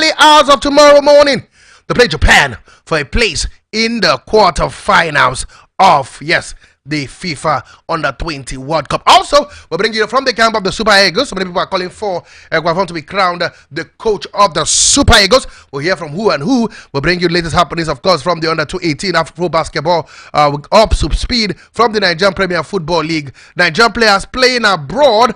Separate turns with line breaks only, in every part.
early hours of tomorrow morning to play Japan for a place in the quarterfinals of, yes, the FIFA Under-20 World Cup. Also, we'll bring you from the camp of the Super Eagles. So many people are calling for Eguavoen to be crowned the coach of the Super Eagles. We'll hear from who and who. We'll bring you latest happenings, of course, from the Under-18 Afro basketball up to speed from the Nigerian Premier Football League. Nigerian players playing abroad.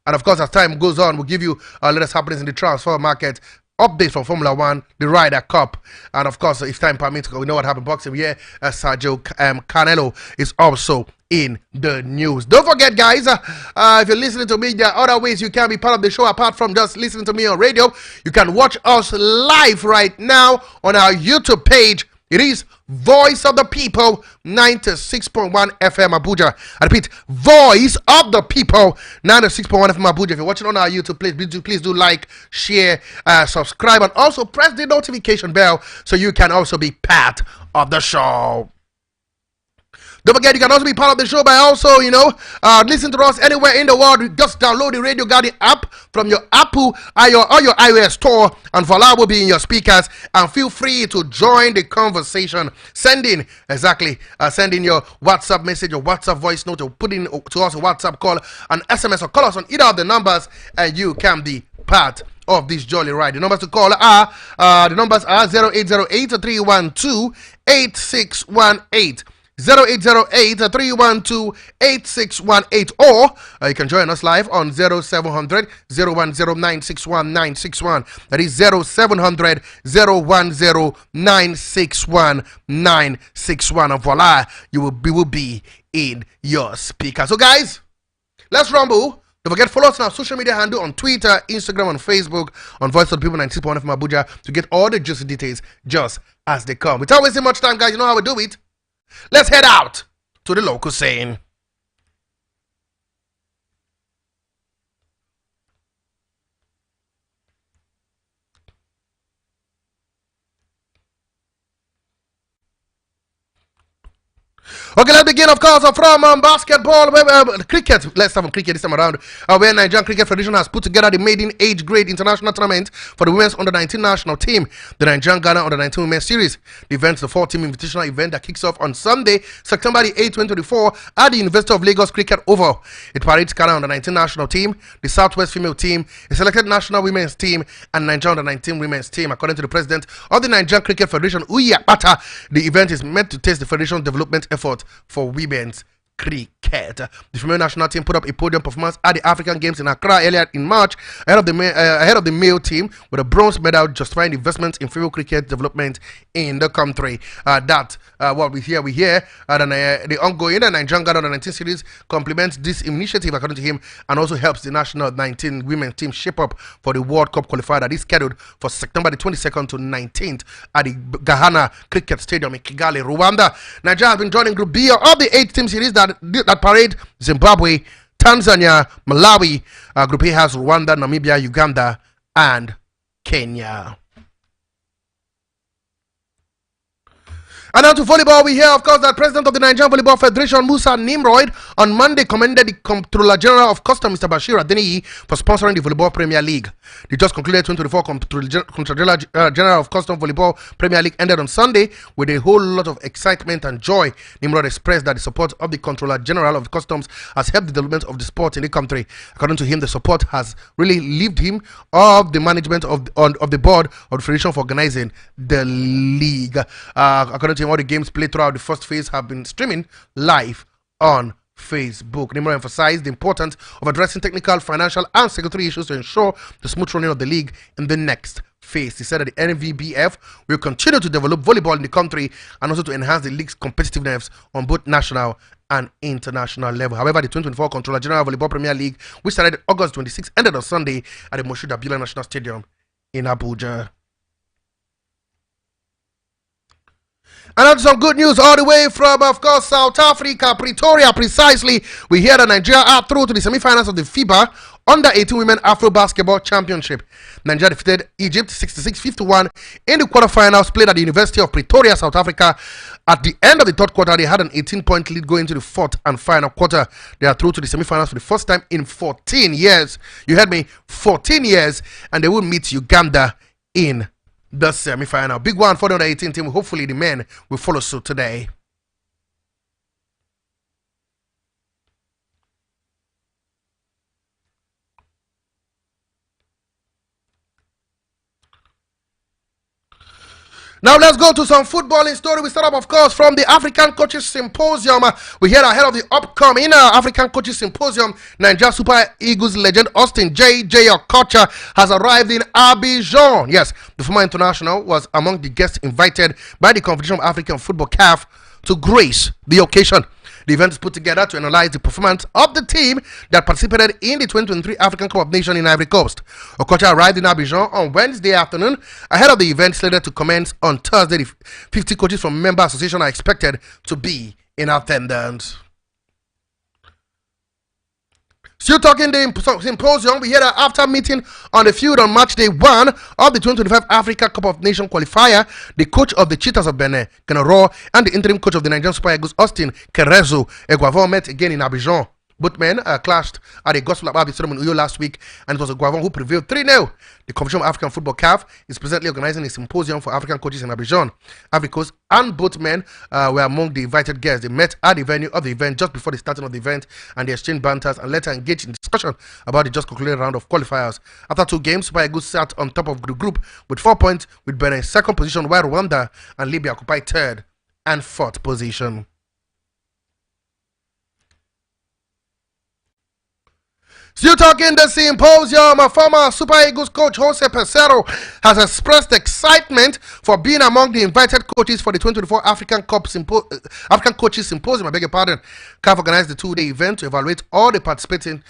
And, of course, as time goes on, we'll give you latest happenings in the transfer market. Updates from Formula One, the Ryder Cup, and of course, if time permits, we know what happened boxing here. Sergio Canelo is also in the news. Don't forget, guys, if you're listening to me, there are other ways you can be part of the show apart from just listening to me on radio. You can watch us live right now on our YouTube page. It is Voice of the People, 96.1 FM Abuja. I repeat, Voice of the People, 96.1 FM Abuja. If you're watching on our YouTube, please do like, share, subscribe, and also press the notification bell so you can also be part of the show. Don't forget, you can also be part of the show by also, listen to us anywhere in the world. Just download the Radio Guardian app from your Apple or your iOS store, and voila will be in your speakers. And feel free to join the conversation. Send in your WhatsApp message or WhatsApp voice note, or put in to us a WhatsApp call, an SMS, or call us on either of the numbers, and you can be part of this jolly ride. The numbers to call are 0808 312 8618. 0808-312-8618, or you can join us live on 0700 010 That is 0700 010 and voila, you will be in your speaker. So guys, let's rumble. Don't forget, follow us on our social media handle on Twitter, Instagram, and Facebook on Voice of the People 96.1 from Abuja to get all the juicy details just as they come. Without wasting much time, guys, you know how we do it. Let's head out to the local scene. Okay, let's begin, of course, from basketball, cricket. Let's have cricket this time around, where Nigerian Cricket Federation has put together the maiden age grade international tournament for the women's under-19 national team, the Nigerian Ghana under-19 women's series. The event is the 4-team invitational event that kicks off on Sunday, September the 8th, 2024, at the University of Lagos Cricket Oval. It parades Ghana under-19 national team, the Southwest female team, a selected national women's team, and Nigerian under-19 women's team. According to the president of the Nigerian Cricket Federation, Uyi Akpata, the event is meant to test the federation's development effort for women's cricket. The female national team put up a podium performance at the African Games in Accra earlier in March ahead of the male team, with a bronze medal justifying investments in female cricket development in the country. What we hear the ongoing Nigerian Ghana under-19 series complements this initiative, according to him, and also helps the national 19 women's team shape up for the World Cup qualifier that is scheduled for September the 22nd to 19th at the Gahana Cricket Stadium in Kigali, Rwanda. Nigeria has been joining Group B of the 8-team series that parade Zimbabwe, Tanzania, Malawi. Group A has Rwanda, Namibia, Uganda, and Kenya. And now to volleyball, we hear, of course, that President of the Nigerian Volleyball Federation, Musa Nimroid, on Monday commended the Comptroller General of Customs, Mr. Bashir Adeniyi, for sponsoring the Volleyball Premier League. The just concluded 2024 Comptroller General of Customs Volleyball Premier League ended on Sunday with a whole lot of excitement and joy. Nimroid expressed that the support of the Comptroller General of Customs has helped the development of the sport in the country. According to him, the support has really relieved him of the management of the board of the Federation for organizing the league. According to him, all the games played throughout the first phase have been streaming live on Facebook. Nimro emphasized the importance of addressing technical, financial, and security issues to ensure the smooth running of the league in the next phase. He said that the NVBF will continue to develop volleyball in the country and also to enhance the league's competitiveness on both national and international level. However, the 2024 Comptroller General Volleyball Premier League, which started August 26, ended on Sunday at the Moshood Abiola National Stadium in Abuja. And now some good news all the way from, of course, South Africa, Pretoria, precisely. We hear that Nigeria are through to the semi-finals of the FIBA Under-18 Women Afro Basketball Championship. Nigeria defeated Egypt 66-51 in the quarterfinals played at the University of Pretoria, South Africa. At the end of the third quarter, they had an 18-point lead going into the fourth and final quarter. They are through to the semi-finals for the first time in 14 years. You heard me, 14 years, and they will meet Uganda in the semi-final. Big one for the under 18 team. Hopefully the men will follow suit today. Now let's go to some footballing story. We start up, of course, from the African Coaches Symposium. We hear ahead of the upcoming African Coaches Symposium. Nigeria Super Eagles legend Austin J.J. Okocha has arrived in Abidjan. Yes, the former international was among the guests invited by the Confederation of African Football (CAF) to grace the occasion. The event is put together to analyze the performance of the team that participated in the 2023 African Cup of Nations in Ivory Coast. Okocha arrived in Abidjan on Wednesday afternoon ahead of the event slated to commence on Thursday. The 50 coaches from member association are expected to be in attendance. Still talking the symposium, we hear that after meeting on the field on match day 1 of the 2025 Africa Cup of Nations qualifier, the coach of the Cheetahs of Benin, Kenoro, and the interim coach of the Nigerian Super Eagles, Austin Kerezo Eguavoen, met again in Abidjan. Both men clashed at the Gospel Abbey Stadium in Uyo last week, and it was Eguavoen who prevailed 3-0. The Confederation of African Football (CAF) is presently organizing a symposium for African coaches in Abidjan. Ivory Coast and both men were among the invited guests. They met at the venue of the event just before the starting of the event, and they exchanged banters and later engaged in discussion about the just concluded round of qualifiers. After 2 games, Super Eagles sat on top of the group with 4 points, with Benin in second position, while Rwanda and Libya occupied third and fourth position. Still talking the symposium, former Super Eagles coach Jose Pesero has expressed excitement for being among the invited coaches for the 2024 African Coaches Symposium. I beg your pardon. CAF organized the 2-day event to evaluate all the participating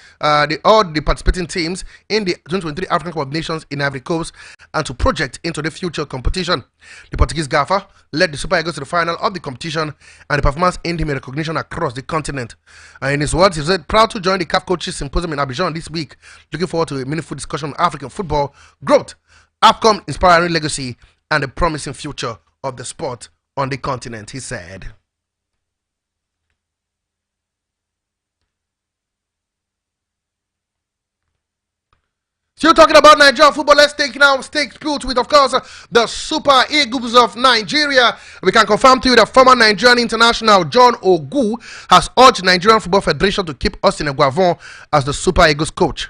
teams in the 2023 African Cup of Nations in Ivory Coast and to project into the future competition. The Portuguese gaffer led the Super Eagles to the final of the competition, and the performance earned him a recognition across the continent. In his words, he said, "Proud to join the CAF Coaches Symposium in Abidjan this week. Looking forward to a meaningful discussion on African football, growth, AFCON inspiring legacy, and the promising future of the sport on the continent," he said. Still talking about Nigerian football, let's take put with, of course, the Super Eagles of Nigeria. We can confirm to you that former Nigerian international John Ogu has urged Nigerian Football Federation to keep Austin Eguavoen as the Super Eagles coach.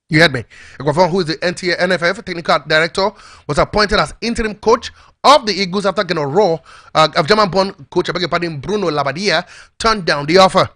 You heard me. Eguavoen, who is the NFF technical director, was appointed as interim coach of the Eagles after getting a raw of German-born coach, I beg your pardon, Bruno Labbadia, turned down the offer.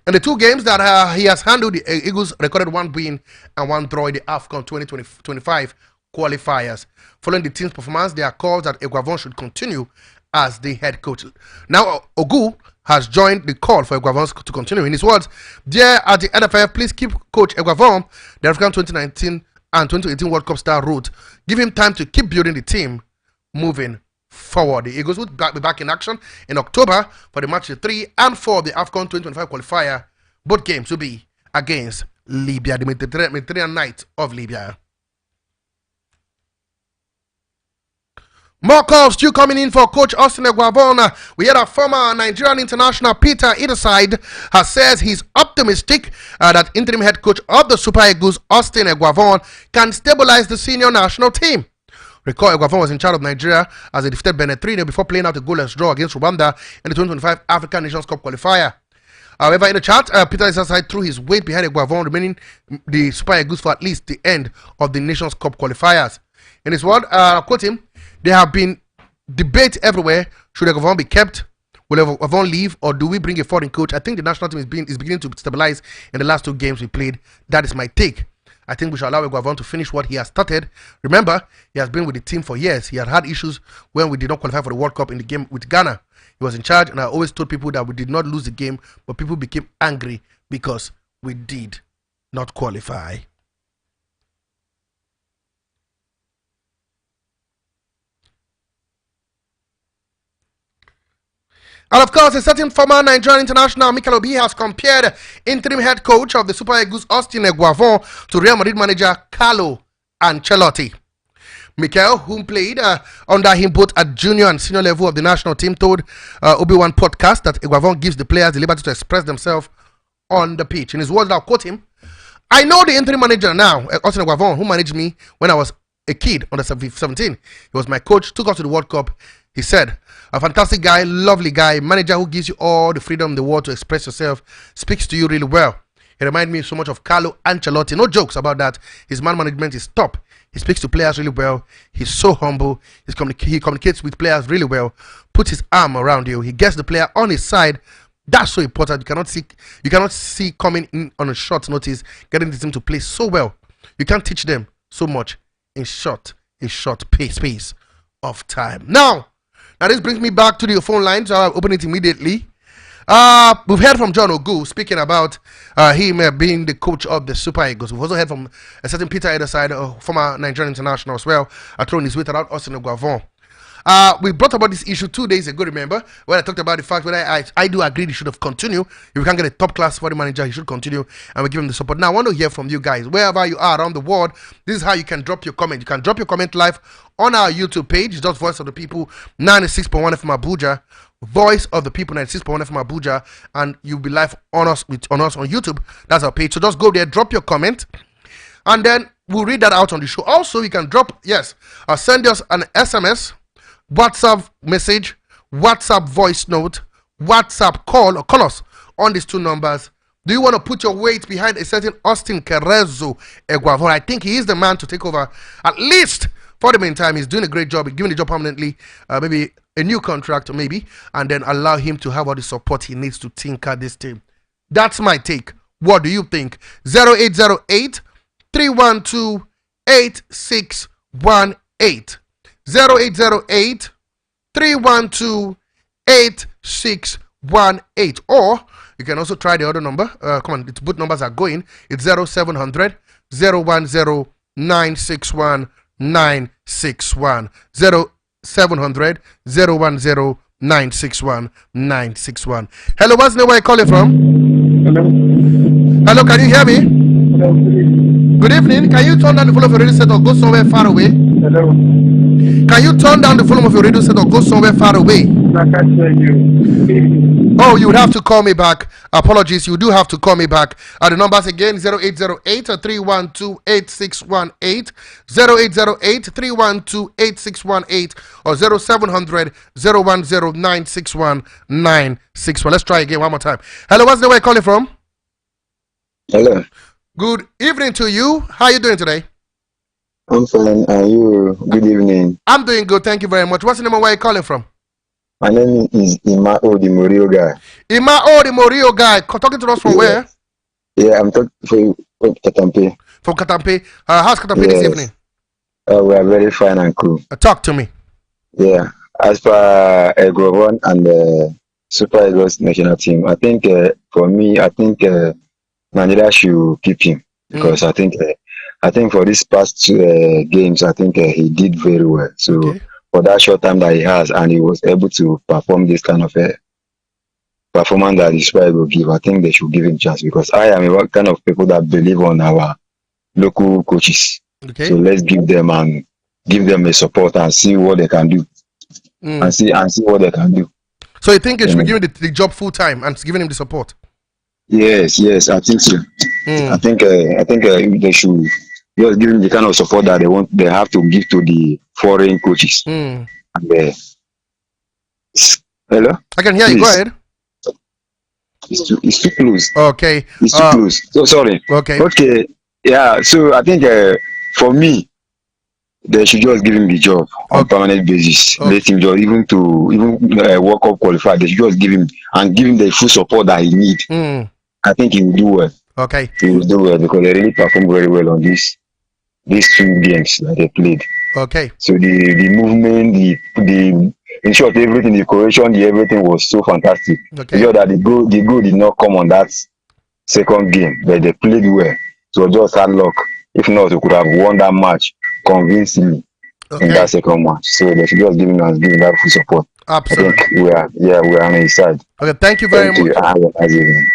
In the 2 games that he has handled, the Eagles recorded 1 win and 1 draw in the AFCON 2025 qualifiers. Following the team's performance, there are calls that Eguavoen should continue as the head coach. Now, Ogu has joined the call for Eguavoen to continue. In his words, "Dear at the NFF, please keep Coach Eguavoen, the African 2019 and 2018 World Cup star route. Give him time to keep building the team moving forward." The Eagles will be back in action in October for the match 3 and 4 of the AFCON 2025 qualifier. Both games will be against Libya, the Mediterranean Knights of Libya. More calls still coming in for Coach Austin Eguavoen. We had a former Nigerian international Peter Ideside has says he's optimistic that interim head coach of the Super Eagles, Austin Eguavoen, can stabilize the senior national team. Recall, Eguavoen was in charge of Nigeria as they defeated Benin 3-0 before playing out a goalless draw against Rwanda in the 2025 African Nations Cup qualifier. However, in the chat, Peter Ideside threw his weight behind Eguavoen, remaining the Super Eagles for at least the end of the Nations Cup qualifiers. In his word, quote him, "There have been debate everywhere. Should Eguavoen be kept? Will Eguavoen leave, or do we bring a foreign coach? I think the national team is beginning to stabilize in the last 2 games we played. That is my take. I think we should allow Eguavoen to finish what he has started. Remember, he has been with the team for years. He had issues when we did not qualify for the World Cup in the game with Ghana. He was in charge, and I always told people that we did not lose the game, but people became angry because we did not qualify." And of course, a certain former Nigerian international Mikel Obi has compared interim head coach of the Super Eagles, Austin Eguavoen, to Real Madrid manager Carlo Ancelotti. Mikel, who played under him both at junior and senior level of the national team, told Obi-Wan podcast that Eguavoen gives the players the liberty to express themselves on the pitch. In his words, I'll quote him, "I know the interim manager now, Austin Eguavoen, who managed me when I was a kid under 17. He was my coach, took us to the World Cup. He said, a fantastic guy, lovely guy, manager who gives you all the freedom in the world to express yourself, speaks to you really well. He reminds me so much of Carlo Ancelotti. No jokes about that. His man management is top. He speaks to players really well. He's so humble. He communicates with players really well. Puts his arm around you. He gets the player on his side. That's so important. You cannot see coming in on a short notice, getting the team to play so well. You can't teach them so much in a short space of time. Now this brings me back to the phone line, so I'll open it immediately. We've heard from John Ogu speaking about him being the coach of the Super Eagles. We've also heard from a certain Peter Edeside, former Nigerian international as well, throwing his weight around Oseni Eguavoen. We brought about this issue 2 days ago, remember, when I talked about the fact whether I do agree he should have continued. If we can't get a top class foreign manager, he should continue, and we give him the support. Now I want to hear from you guys, wherever you are around the world. This is how you can drop your comment. You can drop your comment live on our YouTube page. It's just Voice of the People 96.1 FM Abuja, Voice of the People 96.1 FM Abuja, and you'll be live on us on YouTube. That's our page. So just go there, drop your comment, and then we'll read that out on the show. Also, you can send us an SMS, WhatsApp message, WhatsApp voice note, WhatsApp call, or call us on these two numbers. Do you want to put your weight behind a certain Austin Kerezo Eguavoen? I think he is the man to take over, at least for the meantime. He's doing a great job. He's giving the job permanently, maybe a new contract, maybe, and then allow him to have all the support he needs to tinker this team. That's my take. What do you think? 0808 312 8618. 0808 312 8618, or you can also try the other number. Come on, both numbers are going. It's 0700 010 961 961. 0700 010 961 961. Hello, what's the name where you calling from? Hello, can you hear me?
Hello.
Good evening. Can you turn down the volume of your radio set or go somewhere far away?
Hello.
Can you turn down the volume of your radio set or go somewhere far away?
I can't hear you.
Oh, you would have to call me back. Apologies, you do have to call me back. The numbers again, 0808 312 8618, 0808 312 8618, or 0700 010 961 961. Let's try again one more time. Hello, what's the way you're calling from?
Hello.
Good evening to you. How are you doing today?
I'm fine. And you? Good evening.
I'm doing good. Thank you very much. What's the name and where are you calling from?
My name is Imao, the Morio guy.
Imao, the Morio guy. Talking to us from where?
Yeah, I'm talking from Katampe.
From Katampe. How's Katampe this evening?
We are very fine and cool.
Talk to me.
Yeah. As per Eguavoen and the Super Eagles national team, I think for me, Nigeria should keep him because I think for this past games, I think he did very well. So for that short time that he has, and he was able to perform this kind of performance that the Super Eagles give, I think they should give him a chance because I am a kind of people that believe on our local coaches. Okay. So let's give them a support and see what they can do, and see what they can do.
So you think they should be giving the job full time and giving him the support?
Yes, I think so. I think they should just give him the kind of support that they have to give to the foreign coaches. And, hello?
I can hear you. Go ahead.
It's too close.
Okay.
It's too close. So sorry. Okay. Yeah. So I think for me, they should just give him the job on permanent basis. Let him just even World Cup qualify. They should just give him the full support that he needs. I think he will do well.
Okay.
He will do well because they really performed very well on these two games that they played.
Okay.
So the movement, the in short, everything, the correction, everything was so fantastic. Okay. You know that the goal did not come on that second game, but they played well. So just had luck. If not, we could have won that match convincingly in that second match. So they should just give him that full support.
Absolutely.
I think we are on his side.
Okay, thank you very much.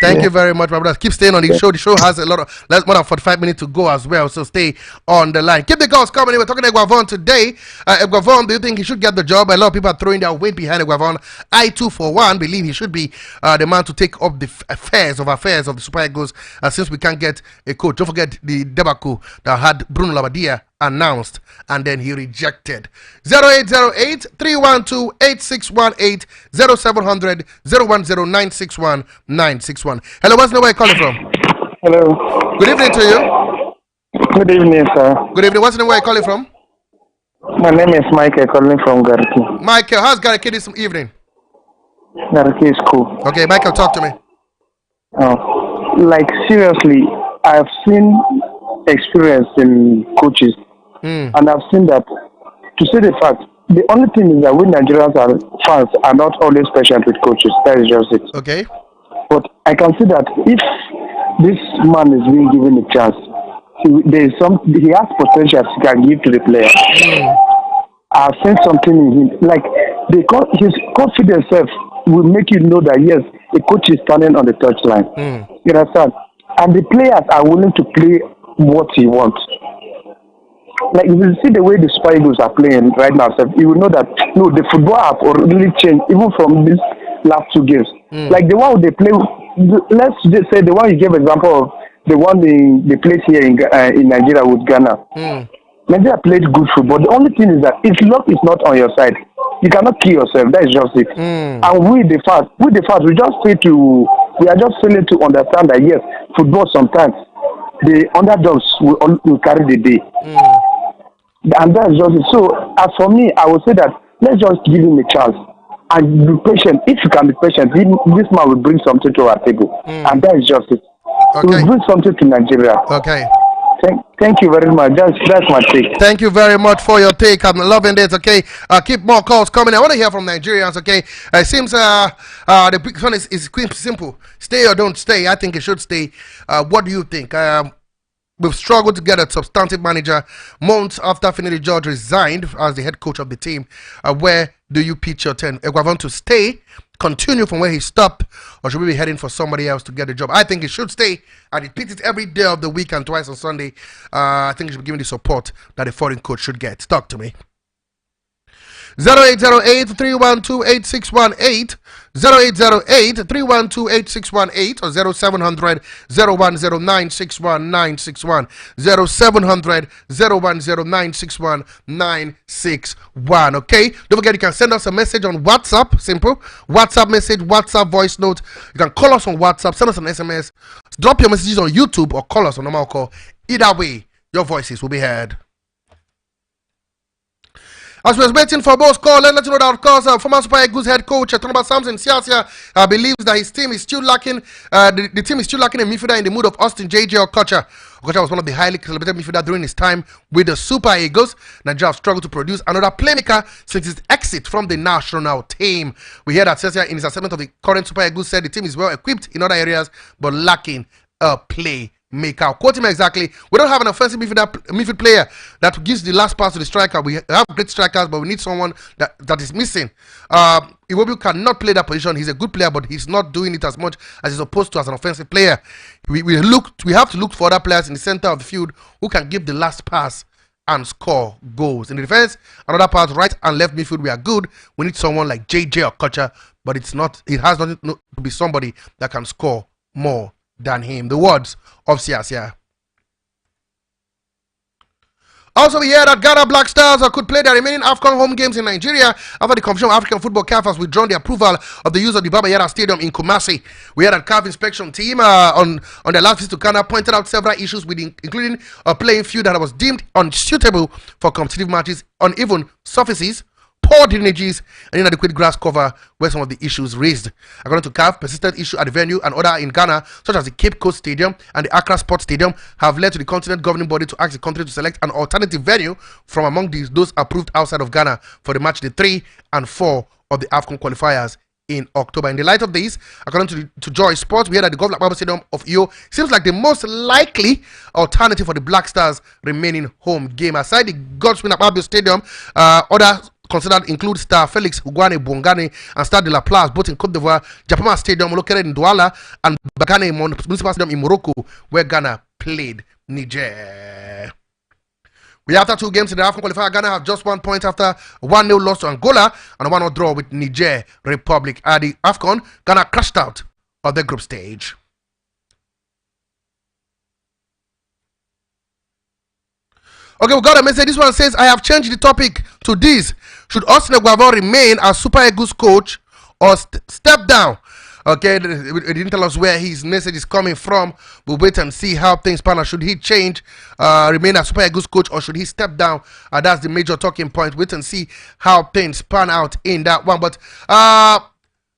Thank you very much, my brothers. Keep staying on the show. The show has more than 45 minutes to go as well, so stay on the line. Keep the calls coming. We're talking to Eguavoen today. Eguavoen, do you think he should get the job? A lot of people are throwing their weight behind Eguavoen. I too, for one, believe he should be the man to take up the affairs of the Super Eagles since we can't get a coach. Don't forget the debacle that had Bruno Labbadia announced, and then he rejected. 0808 312 8618 0700 010 961. Hello, what's the way calling from?
Hello.
Good evening to you.
Good evening, sir.
Good evening. What's the way calling from?
My name is Michael, calling from Garki.
Michael, how's Garki this evening?
Garki is cool.
Okay, Michael, talk to me.
Like, seriously, I've seen experience in coaches, and I've seen that, to say the fact, the only thing is that we Nigerians are fans are not always patient with coaches. That is just it.
Okay.
But I can see that if this man is being given a chance, he has potential he can give to the player. I've seen something in him, like his confidence will make you know that yes, the coach is standing on the touchline. You understand? And the players are willing to play what he wants. Like if you see the way the Super Eagles are playing right now, you will know that no, the football have already changed even from these last two games. Like the one they play, let's just say the one you gave example of, the one they played here in Nigeria with Ghana. Nigeria played good football. The only thing is that if luck is not on your side, you cannot kill yourself. That is just it. And we the fans, we are just failing to understand that yes, football sometimes the underdogs will carry the day. And that is just it. So as for me, I would say that let's just give him a chance and be patient. If you can be patient, this man will bring something to our table. And that is just it.
Okay.
He will bring something to Nigeria.
Okay.
Thank you very much. That's my take.
Thank you very much for your take. I'm loving this. Okay, keep more calls coming. I want to hear from Nigerians. Okay, it seems the big one is simple: stay or don't stay. I think it should stay. What do you think? We've struggled to get a substantive manager months after Finidi George resigned as the head coach of the team. Where do you pitch your tent? Eguavoen to stay, continue from where he stopped, or should we be heading for somebody else to get the job? I think he should stay. I repeat it every day of the week and twice on Sunday. I think he should be given the support that a foreign coach should get. Talk to me. 0808 312 8618 0808 312 8618 or 0700 010 961 961 0700 010 961 961. Okay, don't forget you can send us a message on WhatsApp. Simple WhatsApp message, WhatsApp voice note. You can call us on WhatsApp, send us an SMS, drop your messages on YouTube, or call us on normal call. Either way, your voices will be heard. As we are waiting for both call, let you know that of course former Super Eagles head coach Tinubu Samson Siasia believes that his team is still lacking. The team is still lacking a midfielder in the mood of Austin JJ Okocha. Okocha was one of the highly celebrated midfielders during his time with the Super Eagles. Nigeria have struggled to produce another playmaker since his exit from the national team. We hear that Siasia in his assessment of the current Super Eagles said the team is well equipped in other areas but lacking a play. I'll quote him exactly. We don't have an offensive midfield player that gives the last pass to the striker. We have great strikers, but we need someone that is missing. Eguavoen cannot play that position. He's a good player, but he's not doing it as much as he's supposed to as an offensive player. We have to look for other players in the center of the field who can give the last pass and score goals. In the defense, another part, right and left midfield, we are good. We need someone like JJ Okocha, but it has nothing to be somebody that can score more than him. The words of Siasia. Also, we hear that Ghana Black Stars could play their remaining AFCON home games in Nigeria after the Commission of African Football CAF has withdrawn the approval of the use of the Baba Yara Stadium in Kumasi. We heard that CAF inspection team on their last visit to Ghana pointed out several issues, including a playing field that was deemed unsuitable for competitive matches, uneven surfaces, poor drainages, and inadequate grass cover were some of the issues raised. According to CAF, persistent issues at the venue and other in Ghana, such as the Cape Coast Stadium and the Accra Sports Stadium, have led to the continent governing body to ask the country to select an alternative venue from among those approved outside of Ghana for the match day 3 and 4 of the AFCON qualifiers in October. In the light of this, according to Joy Sports, we heard that the Governor Bible Stadium of Iyo seems like the most likely alternative for the Black Stars remaining home game. Aside the Godswin Bible Stadium, other considered include Star Felix Ugwane Bongane and Stade de la Place, both in Cote d'Ivoire, Japama Stadium located in Douala, and Bagane Municipal Stadium in Morocco, where Ghana played Niger. We after 2 games in the AFCON qualifier, Ghana have just 1 point after 1-0 loss to Angola and a 1-0 draw with Niger Republic. At the AFCON, Ghana crashed out of the group stage. Okay, we got a message. This one says, I have changed the topic to this. Should Oseni Eguavoen remain as Super Eagles coach or step down? Okay, it didn't tell us where his message is coming from. We'll wait and see how things pan out. Should he change, remain as Super Eagles coach, or should he step down? That's the major talking point. Wait and see how things pan out in that one. But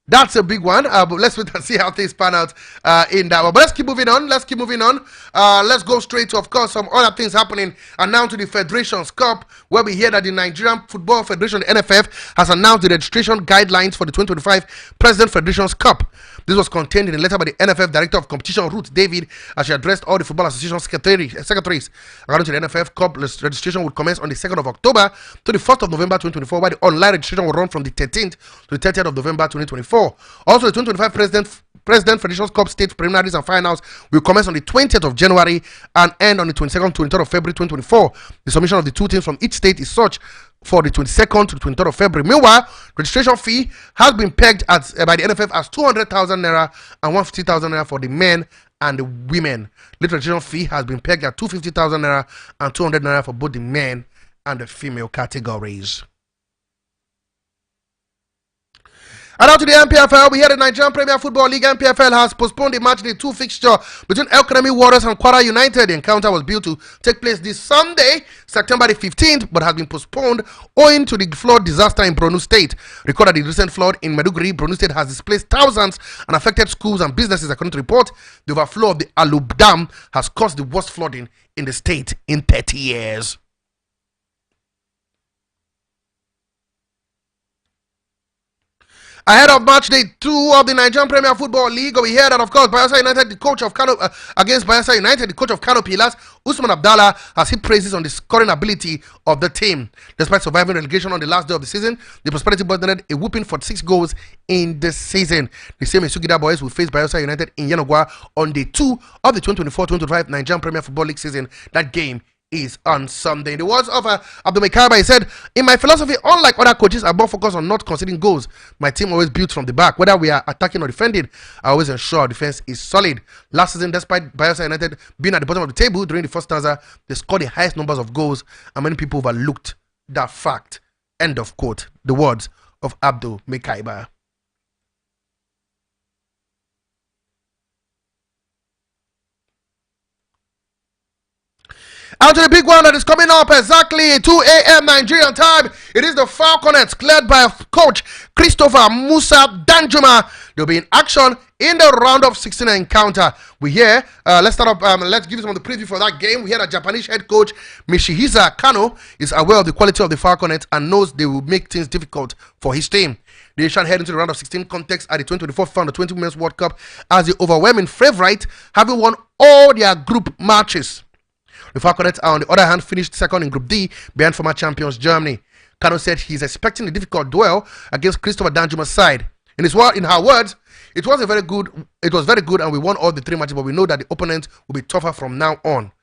that's a big one. But let's wait and see how things pan out in that one. But let's keep moving on. Let's go straight to, of course, some other things happening. And now to the Federations Cup, where we hear that the Nigerian Football Federation, the NFF, has announced the registration guidelines for the 2025 President Federations Cup. This was contained in a letter by the NFF Director of Competition, Ruth David, as she addressed all the Football Association secretaries. According to the NFF, Cup registration would commence on the 2nd of October to the 1st of November 2024, while the online registration will run from the 13th to the 30th of November 2024. Also, the 2025 President Federations Cup state preliminaries and finals will commence on the 20th of January and end on the 22nd to 23rd of February 2024. The submission of the two teams from each state is such for the 22nd to the 23rd of February. Meanwhile, registration fee has been pegged at by the NFF as 200,000 naira and 150,000 naira for the men and the women. The registration fee has been pegged at 250,000 naira and 200 naira for both the men and the female categories. And now to the NPFL, we hear the Nigerian Premier Football League NPFL has postponed the match day 2 fixture between El Kanemi Warriors and Kwara United. The encounter was built to take place this Sunday, September the 15th, but has been postponed owing to the flood disaster in Borno State. Recorded the recent flood in Maiduguri, Borno State has displaced thousands and affected schools and businesses. According to report, the overflow of the Alub Dam has caused the worst flooding in the state in 30 years. Ahead of match day 2 of the Nigerian Premier Football League, we hear that, of course, Bayelsa United, the coach of Kano, against Bayelsa United, the coach of Kano Pillars, Usman Abdallah, has hit praises on the scoring ability of the team. Despite surviving relegation on the last day of the season, the Prosperity Boys netted a whooping 46 goals in the season. The same Sugida Boys will face Bayelsa United in Yanagwa on day 2 of the 2024-2025 Nigerian Premier Football League season. That game is on Sunday. In the words of Abdul Mekaba, he said, in my philosophy, unlike other coaches, I'm more focused on not conceding goals. My team always builds from the back. Whether we are attacking or defending, I always ensure our defense is solid. Last season, despite Bayelsa United being at the bottom of the table during the first stanza, they scored the highest numbers of goals, and many people overlooked that fact. End of quote. The words of Abdul Mekaba. And to the big one that is coming up exactly 2 a.m. Nigerian time. It is the Falconets, led by coach Christopher Musa Danjuma. They'll be in action in the round of 16 encounter. We hear, let's start up, let's give you some of the preview for that game. We hear that Japanese head coach Michihisa Kano is aware of the quality of the Falconets and knows they will make things difficult for his team. The nation head into the round of 16 context at the 2024 FIFA Under-20 Women's World Cup as the overwhelming favorite, having won all their group matches. The Falconets are, on the other hand, finished second in Group D behind former champions Germany. Kano said he's expecting a difficult duel against Christopher Danjuma's side. In her words, it was very good and we won all the 3 matches, but we know that the opponent will be tougher from now on.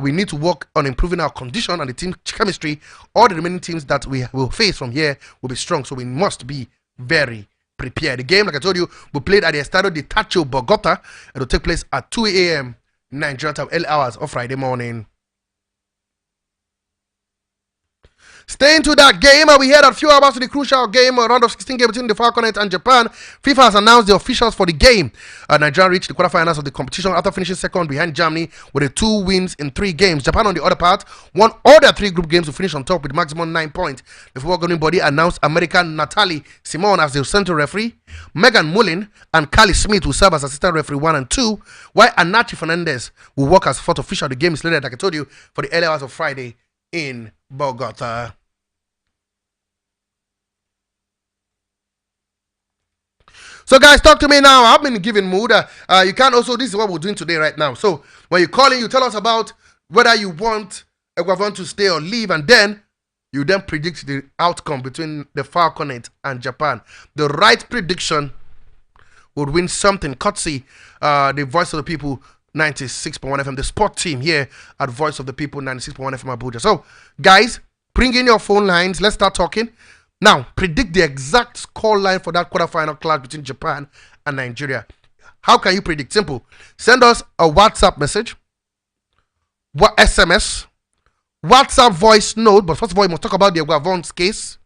We need to work on improving our condition and the team chemistry. All the remaining teams that we will face from here will be strong, so we must be very prepared. The game, like I told you, will be played at the Estadio de Tacho, Bogota. It will take place at 2 a.m. Nigerian time, 8 hours of Friday morning. Staying to that game, we heard a few hours to the crucial game, round of 16 game between the Falconets and Japan. FIFA has announced the officials for the game. Nigeria reached the quarterfinals of the competition after finishing second behind Germany with 2 wins in 3 games. Japan, on the other part, won all their 3 group games to finish on top with maximum 9 points. The football governing body announced American Natalie Simon as the central referee. Megan Mullin and Carly Smith will serve as assistant referee 1 and 2, while Anachi Fernandez will work as 4th official. The game is slated, like I told you, for the early hours of Friday in Bogota. So guys, talk to me now. I've been giving mood. You can also, this is what we're doing today right now. So when you call in, you tell us about whether you want Eguavoen to stay or leave, and then you then predict the outcome between the Falconet and Japan. The right prediction would win something. Courtesy, the Voice of the People 96.1 FM, the sport team here at Voice of the People 96.1 FM Abuja. So guys, bring in your phone lines. Let's start talking. Now, predict the exact score line for that quarterfinal clash between Japan and Nigeria. How can you predict? Simple. Send us a WhatsApp message, SMS, WhatsApp voice note. But first of all, you must talk about the Eguavoen's case.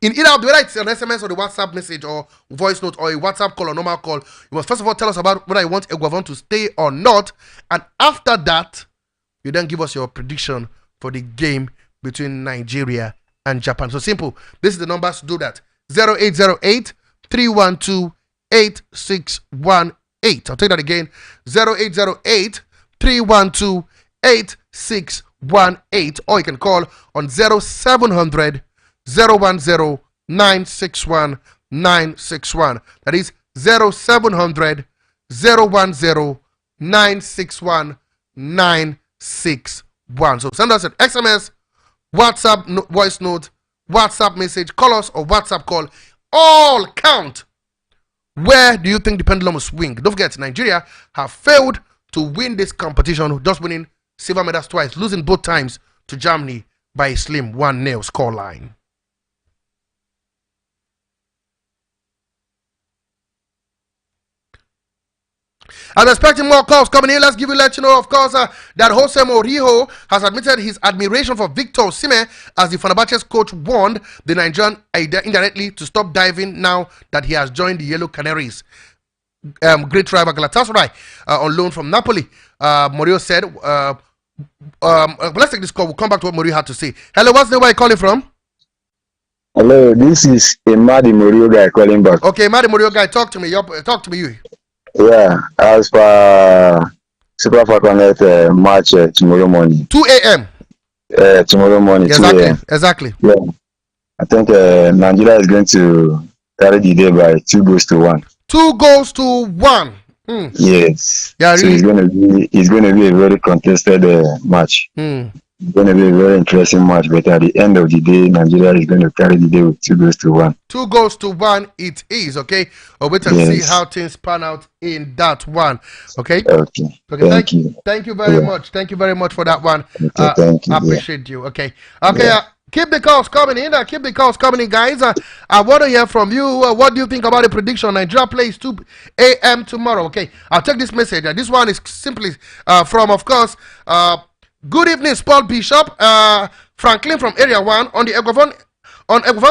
In either of the, whether it's an SMS or the WhatsApp message or voice note or a WhatsApp call or normal call, you must first of all tell us about whether you want Eguavoen to stay or not. And after that, you then give us your prediction for the game between Nigeria and Japan. So simple. This is the numbers to do that. 0808 312 8618. I'll take that again. 0808 312 8618. Or you can call on 0700 010 961 961. That is 0700 010 961 961. So send us an SMS, WhatsApp voice note, WhatsApp message, call us or WhatsApp call. All count. Where do you think the pendulum will swing? Don't forget, Nigeria have failed to win this competition, just winning silver medals twice, losing both times to Germany by a slim 1-0 scoreline. I'm expecting more calls coming in. Let's let you know, of course, that Jose Mourinho has admitted his admiration for Victor Osimhen as the Fenerbahce's coach warned the Nigerian indirectly to stop diving now that he has joined the Yellow Canaries. Great rival Galatasaray on loan from Napoli. Mourinho said, let's take this call. We'll come back to what Mourinho had to say. Hello, what's the name? Where are you calling from?
Hello, this is a Madi Mourinho guy calling back.
Okay, Madi Mourinho guy, talk to me. Talk to me, you.
Yeah, as per Super Falcons match tomorrow morning.
2 a.m.
Tomorrow morning.
Exactly.
2 a.m.
Exactly.
Yeah, I think Nigeria is going to carry the day by 2-1.
2-1.
Yes.
Yeah,
so
really.
it's going to be a very contested match. It's going to be a very interesting match, but at the end of the day, Nigeria is going to carry the day with 2-1.
2-1 it is, okay? We'll wait and see how things pan out in that one, okay?
Okay. Thank you.
Thank you very much. Thank you very much for that one.
Okay, thank you.
I appreciate you, okay? Okay, keep the calls coming in. Keep the calls coming in, guys. I want to hear from you. What do you think about the prediction? Nigeria plays 2 a.m. tomorrow, okay? I'll take this message. This one is simply from, of course, good evening, Paul Bishop. Franklin from Area 1 on the Eguavoen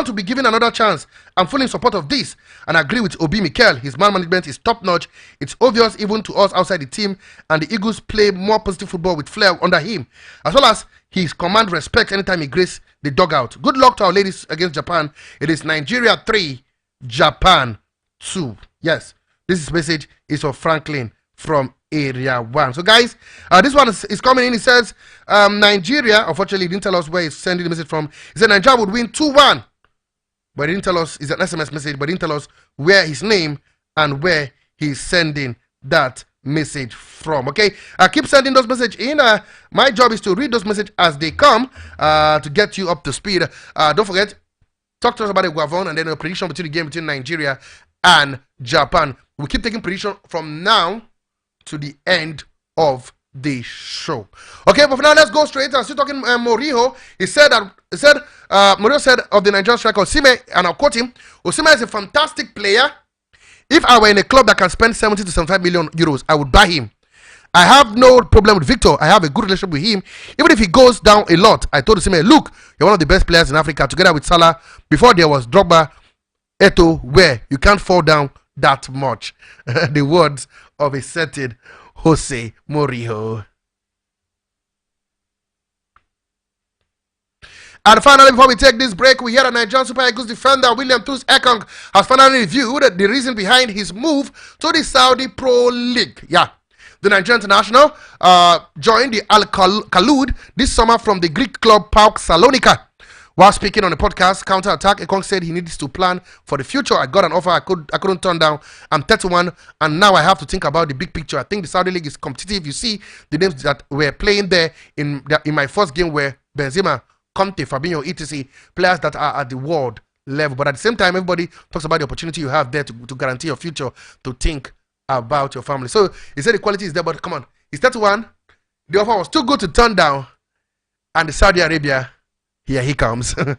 to be given another chance. I'm fully in support of this and agree with Obi Mikel. His man management is top notch. It's obvious even to us outside the team, and the Eagles play more positive football with flair under him, as well as his command respect anytime he graces the dugout. Good luck to our ladies against Japan. It is Nigeria 3, Japan 2. Yes, this message is for Franklin from Area 1. So guys, this one is coming in. He says Nigeria, unfortunately he didn't tell us where he's sending the message from. He said Nigeria would win 2-1, but he didn't tell us. It's an SMS message, but he didn't tell us where his name and where he's sending that message from. Okay, keep sending those messages in. My job is to read those messages as they come to get you up to speed. Don't forget, talk to us about Eguavoen and then a prediction between the game between Nigeria and Japan. We'll keep taking prediction from now to the end of the show. Okay, but for now, let's go straight. I'm still talking Mourinho. Mourinho said of the Nigerian striker Osimhen, and I'll quote him: Osimhen is a fantastic player. If I were in a club that can spend 70 to 75 million euros, I would buy him. I have no problem with Victor. I have a good relationship with him. Even if he goes down a lot, I told Osimhen, look, you're one of the best players in Africa, together with Salah. Before there was Drogba, Eto'o, where you can't fall down that much. The words of a certain Jose Mourinho. And finally, before we take this break, we hear that Nigerian Super Eagles defender William Troost-Ekong has finally reviewed the reason behind his move to the Saudi Pro League. Yeah, the Nigerian international joined the Al Khalud this summer from the Greek club PAOK Salonika. While speaking on the podcast Counter Attack, Ekong said he needs to plan for the future. I got an offer I couldn't turn down. I'm 31 and now I have to think about the big picture. I think the Saudi League is competitive. You see the names that were playing there in my first game were Benzema, Conte, Fabinho, etc. Players that are at the world level. But at the same time, everybody talks about the opportunity you have there to guarantee your future, to think about your family. So he said the quality is there, but come on. He's 31. The offer was too good to turn down. And the Saudi Arabia, here he comes. Okay,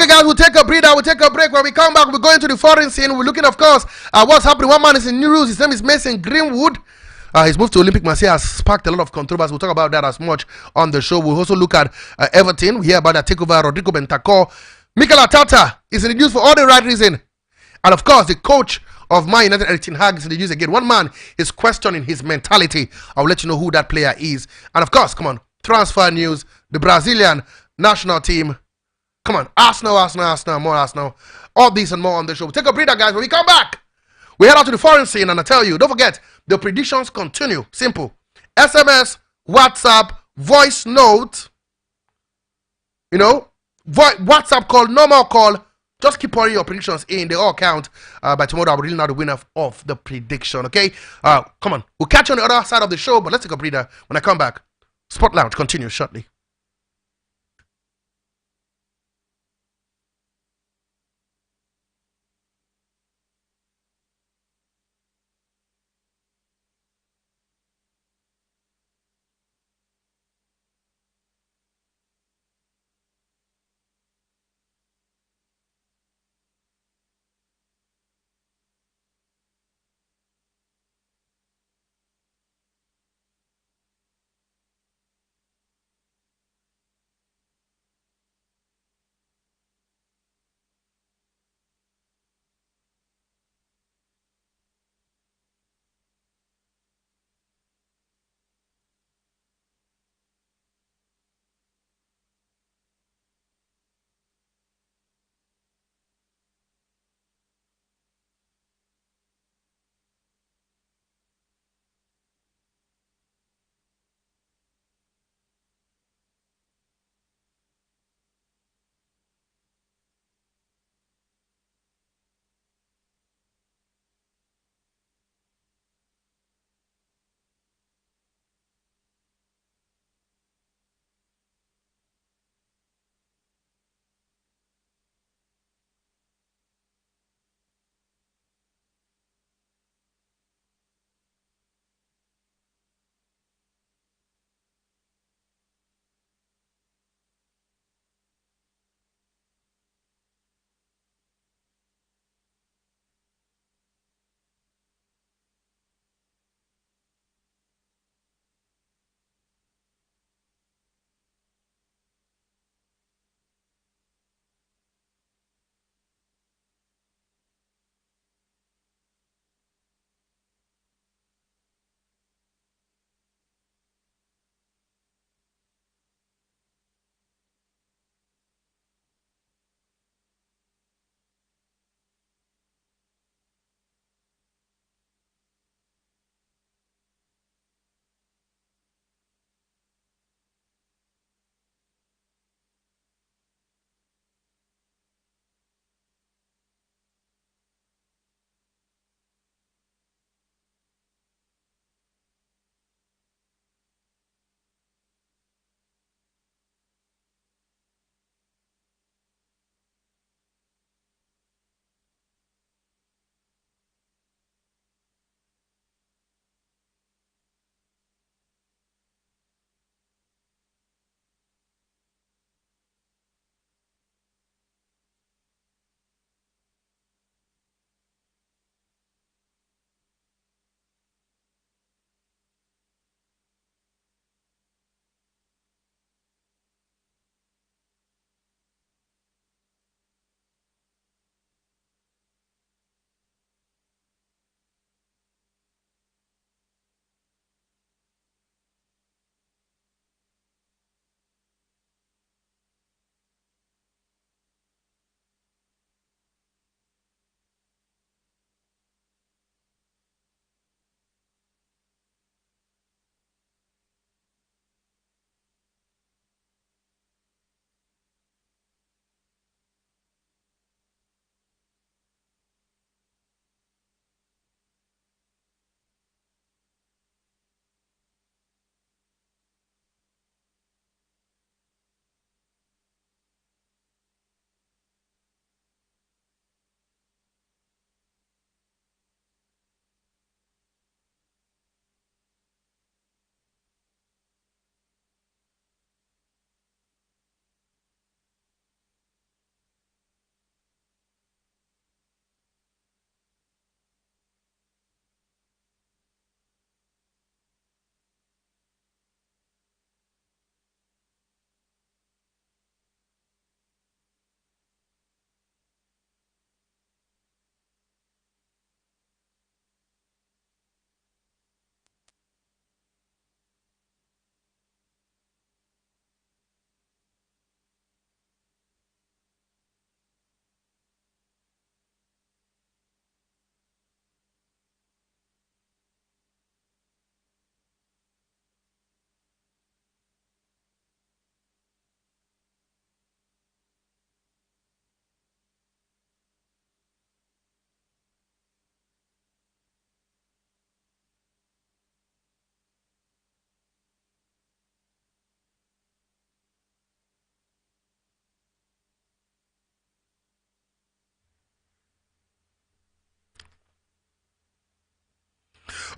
guys, we'll take a breather. We'll take a break. When we come back, we're going to the foreign scene. We're looking, of course, at what's happening. One man is in New Rules. His name is Mason Greenwood. His move to Olympic Marseille has sparked a lot of controversy. We'll talk about that as much on the show. We'll also look at Everton. We hear about that takeover. Rodrigo Bentancur. Mikel Arteta is in the news for all the right reason. And of course, the coach of Man United, Erik ten Hag, is in the news again. One man is questioning his mentality. I'll let you know who that player is. And of course, come on, transfer news. The Brazilian national team. Come on, Arsenal, more Arsenal. All these and more on the show. We'll take a breather, guys. When we come back, we head out to the foreign scene, and I tell you, don't forget, the predictions continue. Simple. SMS, WhatsApp, voice note, WhatsApp call, normal call. Just keep pouring your predictions in. They all count. By tomorrow, I'll really know the winner of the prediction, okay? Come on. We'll catch you on the other side of the show, but let's take a breather. When I come back, Sport Lounge continues shortly.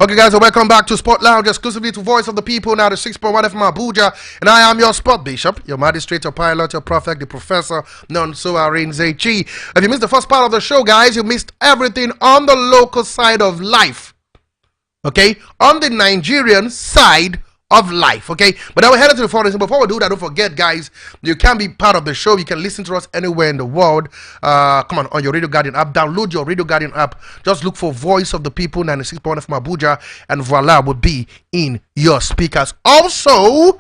Okay, guys, so welcome back to Sport Lounge, exclusively to Voice of the People, now the 6.1 FM Abuja, and I am your Sport Bishop, your magistrate, your pilot, your prophet, the professor, none so Arin Zechi. If you missed the first part of the show, guys, you missed everything on the local side of life. Okay, on the Nigerian side of life. Okay, but now we're headed to the foreign. Before we do that, don't forget, guys, you can be part of the show. You can listen to us anywhere in the world. Come on your Radio Guardian app. Download your Radio Guardian app. Just look for Voice of the People 96.1 from Abuja, and voila, will be in your speakers. Also,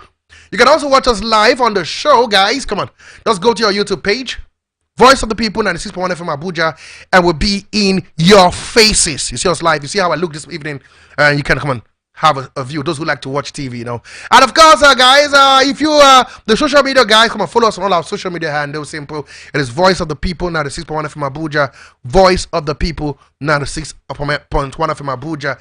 you can also watch us live on the show, guys. Come on, just go to your YouTube page. Voice of the People 96.1 FM Abuja, and will be in your faces. You see us live. You see how I look this evening. You can come on have a view. Those who like to watch TV, you know. And of course, guys, if you the social media guys, come on, follow us on all our social media handles. Simple. It is Voice of the People 96.1 FM Abuja. Voice of the People 96.1 FM Abuja.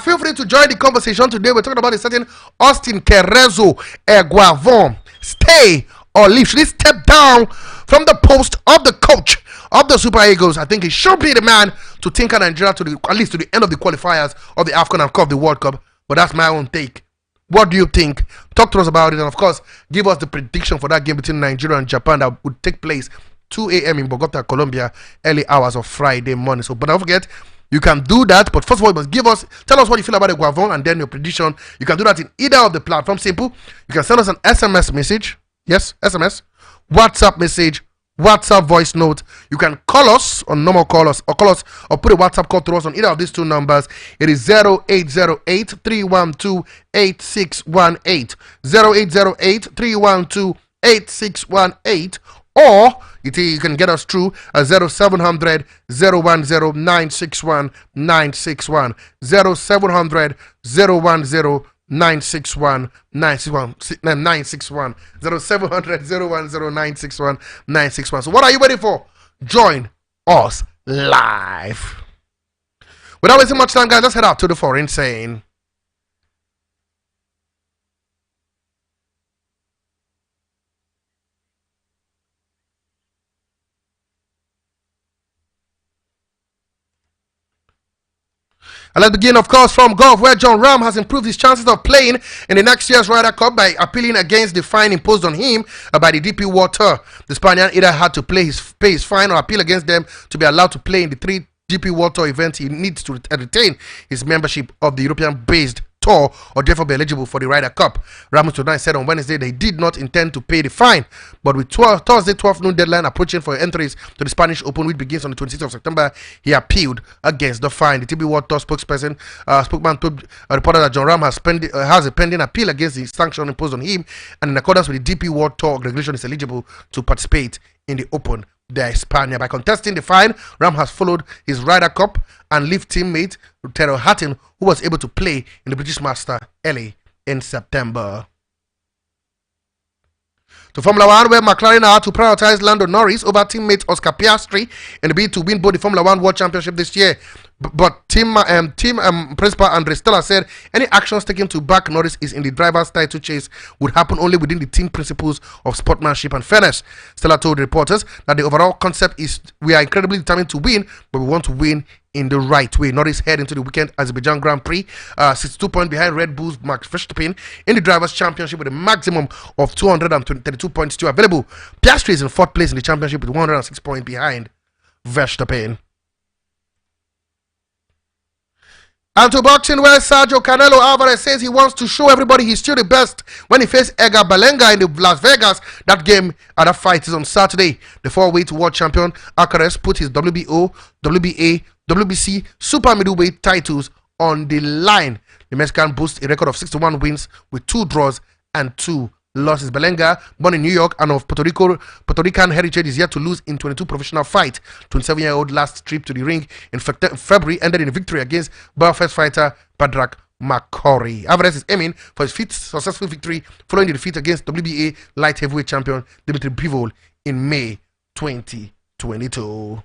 Feel free to join the conversation today. We're talking about a certain Austin Kerezo Eguavoen. Stay or leave. Should he step down from the post of the coach of the Super Eagles? I think he should be the man to tinker Nigeria to at least to the end of the qualifiers of the AFCON and Cup, the World Cup. But that's my own take. What do you think? Talk to us about it, and of course, give us the prediction for that game between Nigeria and Japan that would take place 2 a.m. in Bogota, Colombia, early hours of Friday morning. So, but don't forget, you can do that. But first of all, you must tell us what you feel about Eguavoen and then your prediction. You can do that in either of the platforms. Simple. You can send us an SMS message. Yes, SMS, WhatsApp message, WhatsApp voice note. You can call us on normal call us or put a WhatsApp call to us on either of these two numbers. It is 0808 312 8618. 0808 312 8618. Or you can get us through 0700 010 961 961. 0700 010 961 961 0700 010 961 961. So what are you waiting for? Join us live. Without wasting much time, guys, let's head out to the foreign scene. And let's begin, of course, from golf, where John Ram has improved his chances of playing in the next year's Ryder Cup by appealing against the fine imposed on him by the DP World Tour. The Spaniard either had to pay his fine or appeal against them to be allowed to play in the 3 DP World Tour events. He needs to retain his membership of the European-based tour or therefore be eligible for the Ryder Cup. Ramos tonight said on Wednesday they did not intend to pay the fine, but with Thursday 12 noon deadline approaching for entries to the Spanish Open, which begins on the 26th of September, he against the fine. The TB World Tour spokesman told a reporter that John Ram has a pending appeal against the sanction imposed on him, and in accordance with the DP World Tour regulation is eligible to participate in the Open de España. By contesting the fine, Ram has followed his Ryder Cup and Leaf teammate Terrell Hatton, who was able to play in the British Master early in September. To Formula 1, where McLaren are to prioritize Lando Norris over teammate Oscar Piastri in the bid to win both the Formula 1 World Championship this year. But team principal Andre Stella said any actions taken to back Norris is in the driver's title chase would happen only within the team principles of sportsmanship and fairness. Stella told reporters that the overall concept is we are incredibly determined to win, but we want to win in the right way. Norris head into the weekend Azerbaijan Grand Prix, 62 points behind Red Bull's Max Verstappen in the Drivers' Championship with a maximum of 232 points still available. Piastri is in 4th place in the championship with 106 points behind Verstappen. And to boxing, where Sergio Canelo Alvarez says he wants to show everybody he's still the best when he faced Edgar Berlanga in the Las Vegas. That game and that fight is on Saturday. The 4-weight world champion Alvarez put his WBO, WBA, WBC super middleweight titles on the line. The Mexican boasts a record of 61 wins with 2 draws and 2 losses. Berlanga, born in New York and of Puerto Rican heritage, is yet to lose in 22 professional fights. 27-year-old last trip to the ring in February ended in a victory against Belfast fighter Badrak McCurry. Alvarez is aiming for his 5th successful victory following the defeat against WBA light heavyweight champion Dimitri Bivol in May 2022.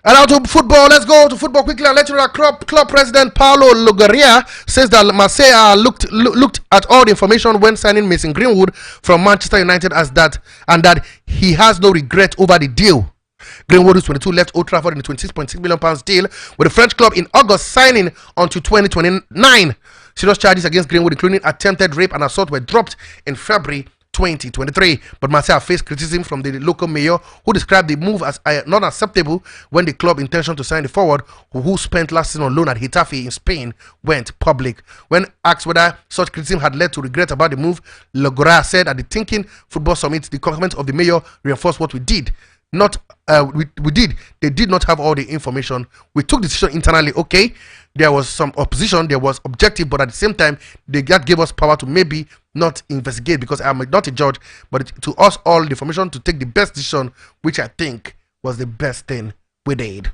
And now to football. Let's go to football quickly and let you know that club president Paulo Logaria says that Marseille looked at all the information when signing Mason Greenwood from Manchester United and that he has no regret over the deal. Greenwood, who's 22, left Old Trafford in a £26.6 million deal with the French club in August, signing until 2029. Serious charges against Greenwood, including attempted rape and assault, were dropped in February 2023, but Marseille faced criticism from the local mayor, who described the move as not acceptable when the club intention to sign the forward, who spent last season on loan at Getafe in Spain, went public. When asked whether such criticism had led to regret about the move, Logora said at the Thinking Football Summit, the comment of the mayor reinforced what we did. We did. They did not have all the information. We took the decision internally. Okay, there was some opposition, there was objective, but at the same time, that gave us power to maybe not investigate, because I am not a judge, but to us all the information to take the best decision, which I think was the best thing we did.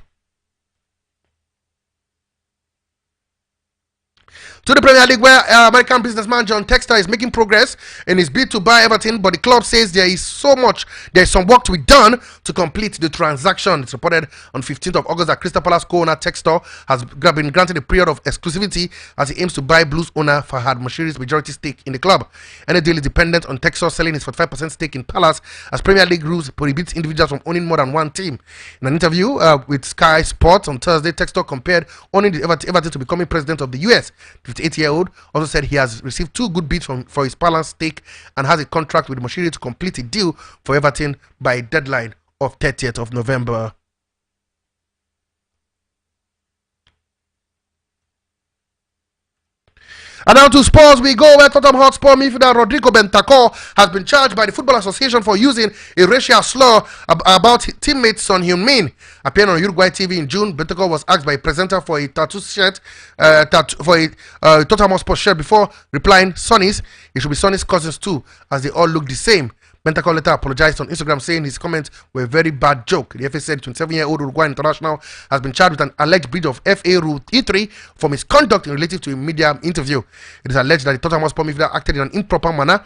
To the Premier League, where American businessman John Textor is making progress in his bid to buy Everton, but the club says there is some work to be done to complete the transaction. It's reported on 15th of August that Crystal Palace co-owner Textor has been granted a period of exclusivity as he aims to buy Blues owner Fahad Moshiri's majority stake in the club. Any deal is dependent on Textor selling his 45% stake in Palace, as Premier League rules prohibits individuals from owning more than one team. In an interview with Sky Sports on Thursday, Textor compared owning the Everton to becoming president of the US. 58-year-old also said he has received 2 good bids for his Palace stake and has a contract with Moshiri to complete a deal for Everton by a deadline of 30th of November. And now to Spurs we go, where Tottenham Hotspur midfielder Rodrigo Bentancur has been charged by the Football Association for using a racial slur about his teammate Son Heung-min. Appearing on Uruguay TV in June, Bentancur was asked by a presenter for a tattoo shirt, for a Tottenham Hotspur shirt, before replying, "Sonny's, it should be Sonny's cousins too, as they all look the same." Bentancur later apologized on Instagram, saying his comments were a very bad joke. The FA said 27-year-old Uruguayan international has been charged with an alleged breach of FA Rule E3 for misconduct in relative to a media interview. It is alleged that the Tottenham Hotspur midfielder acted in an improper manner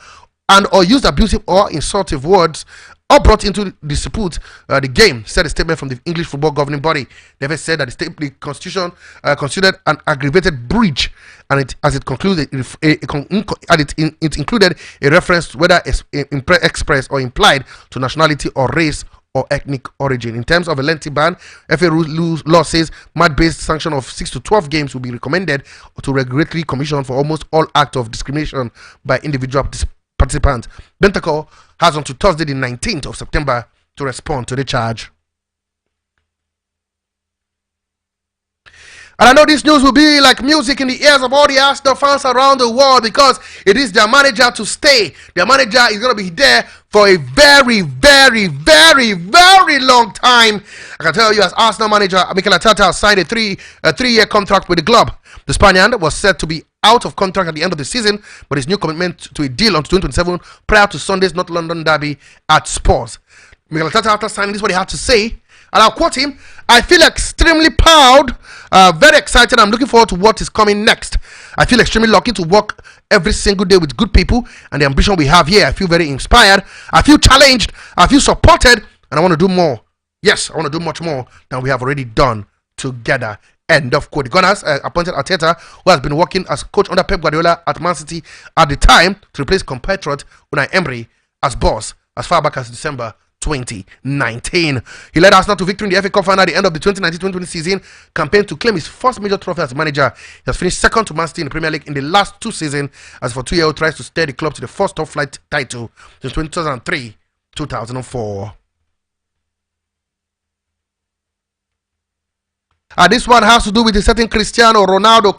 and or used abusive or insultive words or brought into dispute the game, said a statement from the English football governing body. The FA said that the constitution considered an aggravated breach, and it included a reference to whether expressed or implied to nationality or race or ethnic origin. In terms of a lengthy ban, FA law says match-based sanction of 6 to 12 games will be recommended to regulatory commission for almost all acts of discrimination by individual participants. Bentancur has until Thursday the 19th of September to respond to the charge. And I know this news will be like music in the ears of all the Arsenal fans around the world, because it is their manager to stay. Their manager is going to be there for a very, very, very, very long time. I can tell you, as Arsenal manager, Mikel Arteta has signed a three-year contract with the club. The Spaniard was said to be out of contract at the end of the season, but his new commitment to a deal until 2027 prior to Sunday's North London derby at Spurs. Mikel Arteta, after signing, this is what he had to say, and I'll quote him: "I feel extremely proud, very excited. I'm looking forward to what is coming next. I feel extremely lucky to work every single day with good people and the ambition we have here. I feel very inspired. I feel challenged. I feel supported, and I want to do more. Yes, I want to do much more than we have already done together." End of quote. The Gunners appointed Arteta, who has been working as coach under Pep Guardiola at Man City at the time, to replace compatriot Unai Emery as boss as far back as December 2019. He led Arsenal to victory in the FA Cup final at the end of the 2019-2020 season campaign to claim his first major trophy as manager. He has finished second to Man City in the Premier League in the last 2 seasons, as for 2-year-old tries to steer the club to the first top flight title since 2003-2004. This one has to do with a certain Cristiano Ronaldo.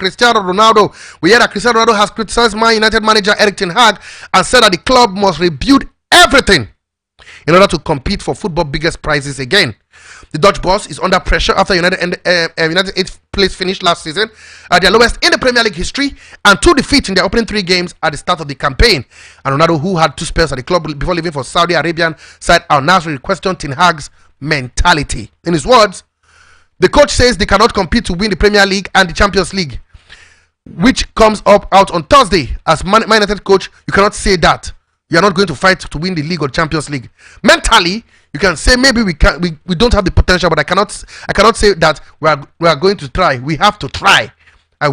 We hear that Cristiano Ronaldo has criticized Man United manager Erik ten Hag and said that the club must rebuild everything in order to compete for football's biggest prizes again. The Dutch boss is under pressure after United 8th place finish last season, their lowest in the Premier League history, and 2 defeats in their opening 3 games at the start of the campaign. And Ronaldo, who had 2 spells at the club before leaving for Saudi Arabian side Al Nassr, questioned ten Hag's mentality. In his words, the coach says they cannot compete to win the Premier League and the Champions League, which comes out on Thursday. As Man United coach, you cannot say that. You are not going to fight to win the league or Champions League. Mentally, You can say maybe we don't have the potential, but I cannot say that we are going to try. We have to try.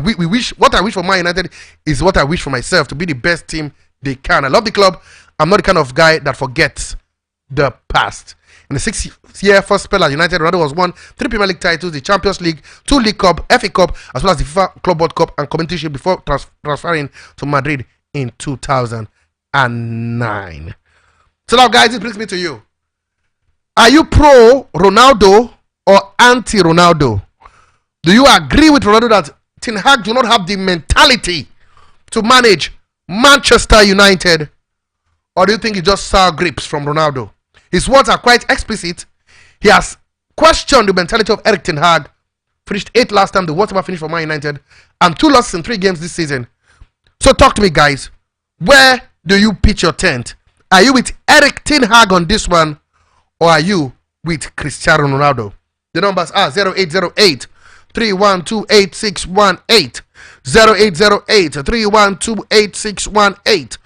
We wish, what I wish for Man United is what I wish for myself, to be the best team they can. I love the club. I'm not the kind of guy that forgets the past. In the 6-year first spell at United, Ronaldo was won 3 Premier League titles, the Champions League, 2 League Cup, FA Cup, as well as the FIFA Club World Cup and Community Shield before transferring to Madrid in 2009. So now, guys, it brings me to you. Are you pro Ronaldo or anti Ronaldo? Do you agree with Ronaldo that Ten Hag do not have the mentality to manage Manchester United? Or do you think he just sour grapes from Ronaldo? His words are quite explicit. He has questioned the mentality of Erik Ten Hag. Finished 8th last time, the worst ever finished for Man United, and 2 losses in 3 games this season. So talk to me, guys. Where do you pitch your tent? Are you with Erik Ten Hag on this one, or are you with Cristiano Ronaldo? The numbers are 0808 3128618, 0808 3128618,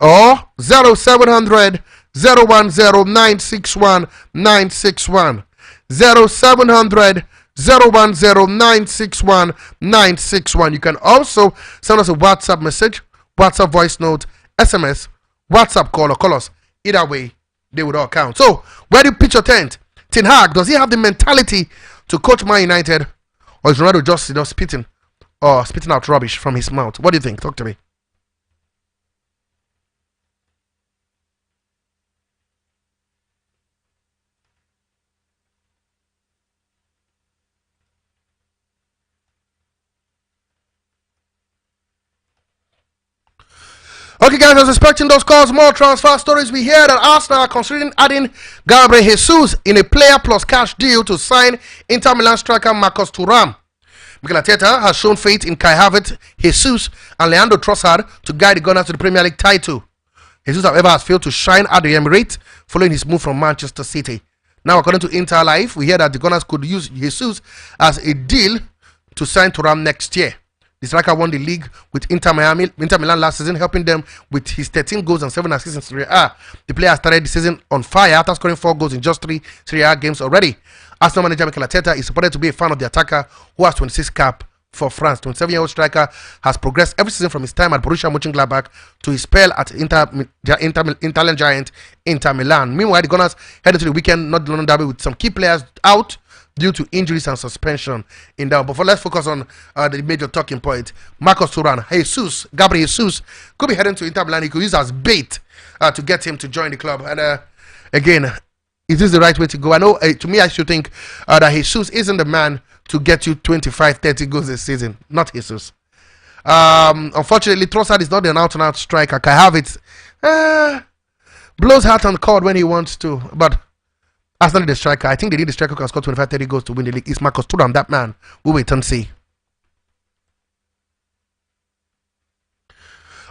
or 0700 010961961, 0700 010961961. You can also send us a WhatsApp message, WhatsApp voice note, SMS, WhatsApp call, or call us. Either way, they would all count. So, where do you pitch your tent? Ten Hag, does he have the mentality to coach Man United, or is Ronaldo just spitting out rubbish from his mouth? What do you think? Talk to me. Okay, guys, I was expecting those calls. More transfer stories. We hear that Arsenal are considering adding Gabriel Jesus in a player plus cash deal to sign Inter Milan striker Marcus Thuram. Mikel Arteta has shown faith in Kai Havertz, Jesus, and Leandro Trossard to guide the Gunners to the Premier League title. Jesus, however, has failed to shine at the Emirates following his move from Manchester City. Now, according to Inter Life, we hear that the Gunners could use Jesus as a deal to sign Thuram next year. The striker won the league with Inter Milan last season, helping them with his 13 goals and 7 assists in Serie A. The player started the season on fire after scoring 4 goals in just 3 Serie A games already. Arsenal manager Mikel Arteta is supported to be a fan of the attacker, who has 26 caps for France. 27-year-old striker has progressed every season from his time at Borussia Mönchengladbach to his spell at Italian giant Inter Milan. Meanwhile, the Gunners headed to the weekend North London derby with some key players out due to injuries and suspension in down. But let's focus on the major talking point. Marcus Thuram, Gabriel Jesus could be heading to Inter Milan. He could use as bait to get him to join the club. And again, is this the right way to go? I know, to me, I should think that Jesus isn't the man to get you 25-30 goals this season. Not Jesus. Unfortunately, Trossard is not an out-and-out striker. Kai Havertz blows hot and cold when he wants to, but Arsenal the striker. I think they need the striker who can score 25-30 goals to win the league. It's Marcus Thuram, that man. We'll wait and see.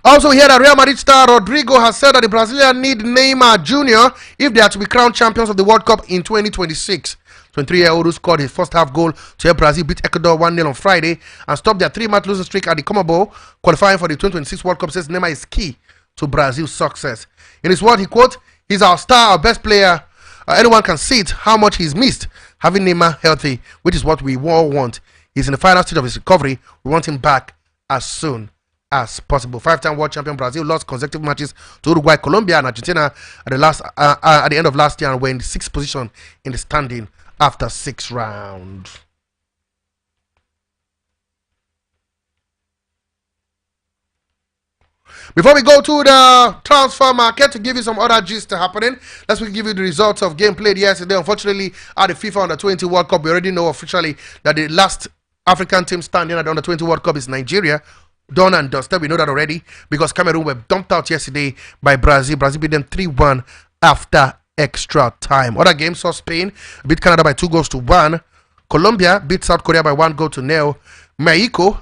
Also, we hear that Real Madrid star Rodrigo has said that the Brazilian need Neymar Jr. if they are to be crowned champions of the World Cup in 2026. 23-year-old who scored his first half goal to help Brazil beat Ecuador 1-0 on Friday and stop their 3-match losing streak at the Comebol qualifying for the 2026 World Cup, says Neymar is key to Brazil's success. In his word, he quote, "He's our star, our best player. Anyone can see it, how much he's missed having Neymar healthy, which is what we all want. He's in the final stage of his recovery. We want him back as soon as possible." 5-time world champion Brazil lost consecutive matches to Uruguay, Colombia, and Argentina at the end of last year and were in the 6th position in the standing after 6 rounds. Before we go to the transfer market to give you some other gist happening, let's give you the results of game played yesterday. Unfortunately, at the FIFA Under-20 World Cup, we already know officially that the last African team standing at the Under-20 World Cup is Nigeria. Done and dusted. We know that already because Cameroon were dumped out yesterday by Brazil. Brazil beat them 3-1 after extra time. Other games saw Spain beat Canada by 2-1. Colombia beat South Korea by 1-0. Mexico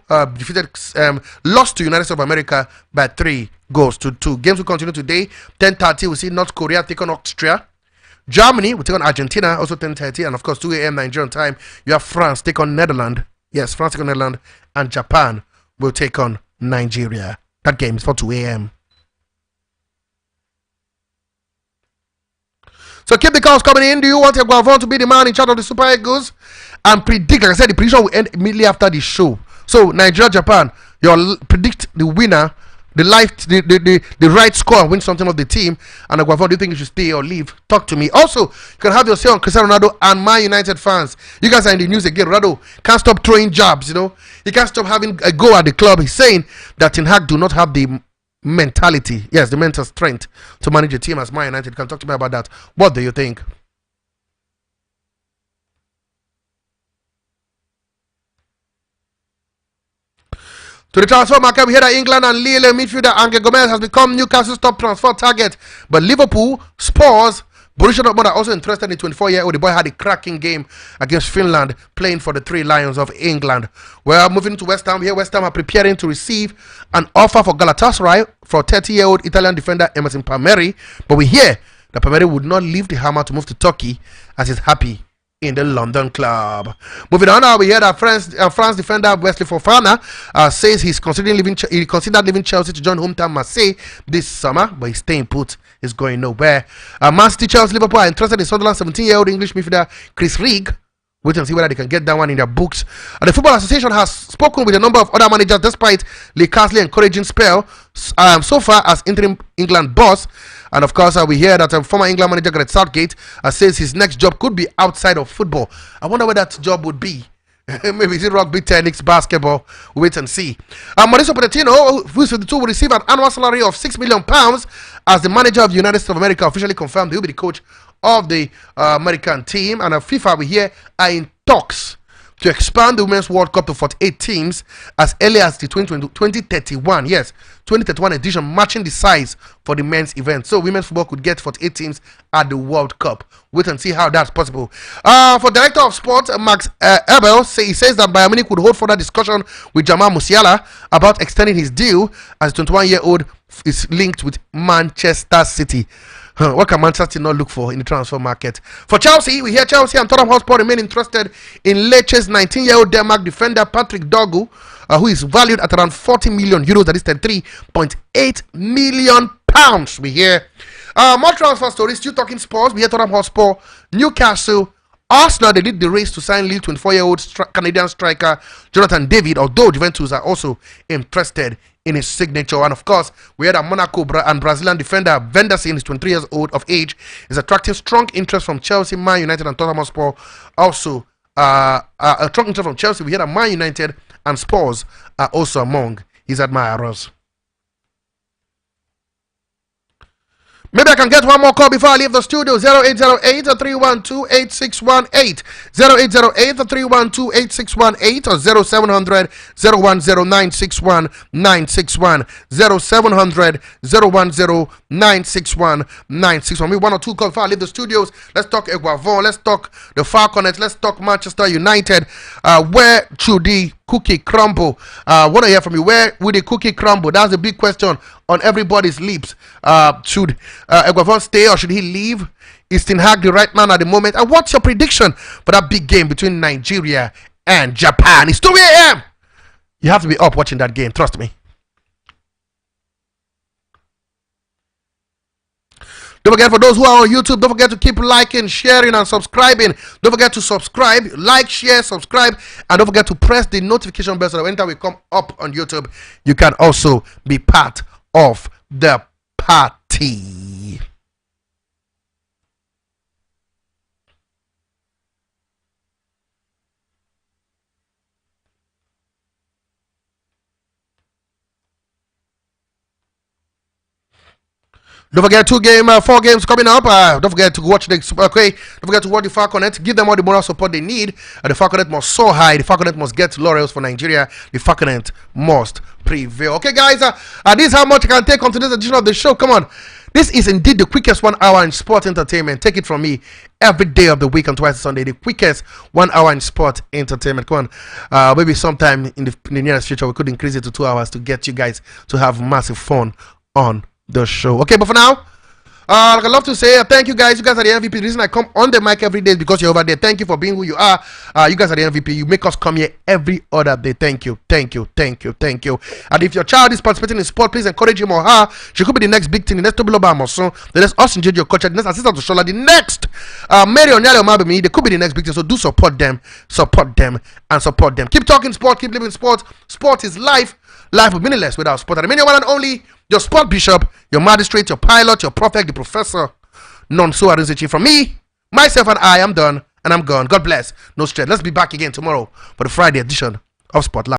lost to United States of America by 3-2. Games will continue today. 10:30 we see North Korea take on Austria. Germany will take on Argentina, also 10:30, and of course 2 a.m. Nigerian time. You have France take on Netherlands. Yes, France take on Netherlands, and Japan will take on Nigeria. That game is for 2 a.m. So keep the calls coming in. Do you want Eguavoen to be the man in charge of the Super Eagles? And predict, like I said, the prediction will end immediately after the show. So Nigeria, Japan, you'll predict the winner, the right score, win something of the team. And Eguavoen, do you think you should stay or leave? Talk to me. Also, you can have your say on Cristiano Ronaldo and Man United fans. You guys are in the news again. Ronaldo can't stop throwing jabs, you know. He can't stop having a go at the club. He's saying that Ten Hag do not have the mentality, yes, the mental strength to manage a team as Man United. You can talk to me about that. What do you think? To the transfer market, we hear that England and Lille midfielder Angel Gomez has become Newcastle's top transfer target. But Liverpool, Spurs, Borussia Dortmund are also interested in 24-year-old. The boy had a cracking game against Finland, playing for the Three Lions of England. Well, moving to West Ham, here West Ham are preparing to receive an offer for Galatasaray for 30-year-old Italian defender Emerson Palmieri. But we hear that Palmieri would not leave the Hammer to move to Turkey as he's happy in the London club. Moving on now, we hear that France defender Wesley Fofana says he considered leaving Chelsea to join hometown Marseille this summer, but he's staying put. He's going nowhere. Man City, Chelsea, Liverpool are interested in Sunderland 17-year-old English midfielder Chris Rigg. Wait and see whether they can get that one in their books. The Football Association has spoken with a number of other managers despite Lee Carsley's encouraging spell so far as interim England boss. And of course, we hear that former England manager Gareth Southgate says his next job could be outside of football. I wonder where that job would be. Maybe is it rugby, tennis, basketball? Wait and see. Mauricio Pochettino, who is 52, will receive an annual salary of £6 million as the manager of the United States of America. Officially confirmed, he will be the coach of the American team. And FIFA, we hear, are in talks to expand the Women's World Cup to 48 teams as early as the 2031. Yes, 2031 edition, matching the size for the men's event. So women's football could get 48 teams at the World Cup. Wait and see how that's possible. For Director of Sports, Max Ebel, he says that Bayern Munich would hold further discussion with Jamal Musiala about extending his deal as 21-year-old is linked with Manchester City. What can Manchester not look for in the transfer market? For Chelsea, we hear Chelsea and Tottenham Hotspur remain interested in Lecce's 19-year-old Denmark defender Patrick Dogu, who is valued at around 40 million euros, that is 33.8 million pounds. We hear more transfer stories. Still talking Spurs, we hear Tottenham Hotspur, Newcastle, Arsenal, they did the race to sign Lille 24-year-old Canadian striker Jonathan David, although Juventus are also interested in his signature. And of course, we had a Monaco and Brazilian defender Venderson, is 23 years old of age, is attracting strong interest from Chelsea, Man United, and Tottenham Hotspur. Also, a strong interest from Chelsea. We had a Man United and Spurs are also among his admirers. Maybe I can get one more call before I leave the studio. 0808-312-8618. 0808-312-8618 or 0700-010-961-961. 0700-010-961-961. Maybe one or two calls before I leave the studios. Let's talk Eguavoen. Let's talk the Falconets. Let's talk Manchester United. Where should the cookie crumble? I want to hear from you. Where would the cookie crumble? That's the big question on everybody's lips. Should Eguavoen stay or should he leave? Is Ten Hag the right man at the moment? And what's your prediction for that big game between Nigeria and Japan? It's 2 a.m. You have to be up watching that game. Trust me. Don't forget, for those who are on YouTube, don't forget to keep liking, sharing, and subscribing. Don't forget to subscribe, like, share, subscribe, and don't forget to press the notification bell so that whenever we come up on YouTube, you can also be part of the party. Don't forget 4 games coming up. Don't forget to watch the Super. Okay, don't forget to watch the Falconet. Give them all the moral support they need. The Falconet must soar high. The Falconet must get laurels for Nigeria. The Falconet must prevail. Okay, guys. This is how much I can take on today's edition of the show. Come on. This is indeed the quickest 1 hour in sport entertainment. Take it from me, every day of the week and twice a Sunday. The quickest 1 hour in sport entertainment. Come on. Maybe sometime in the nearest future we could increase it to 2 hours to get you guys to have massive fun on the show. Okay, but for now, I'd love to say thank you guys. You guys are the MVP. The reason I come on the mic every day is because you're over there. Thank you for being who you are. You guys are the MVP. You make us come here every other day. Thank you. And if your child is participating in sport, please encourage him or her. She could be the next big thing. The next Tobiloba Amoson. The next Austin J.J. Okocha. The next assistant to Shola. The next Mary Onyale Omabemi. They could be the next big thing. So do support them. Keep talking sport. Keep living sport. Sport is life. Life would be meaningless without sport. I mean, your one and only, your sport bishop, your magistrate, your pilot, your prophet, the professor. None so Arinsechi. From me, myself, and I am done, and I'm gone. God bless. No stress. Let's be back again tomorrow for the Friday edition of Spotlight.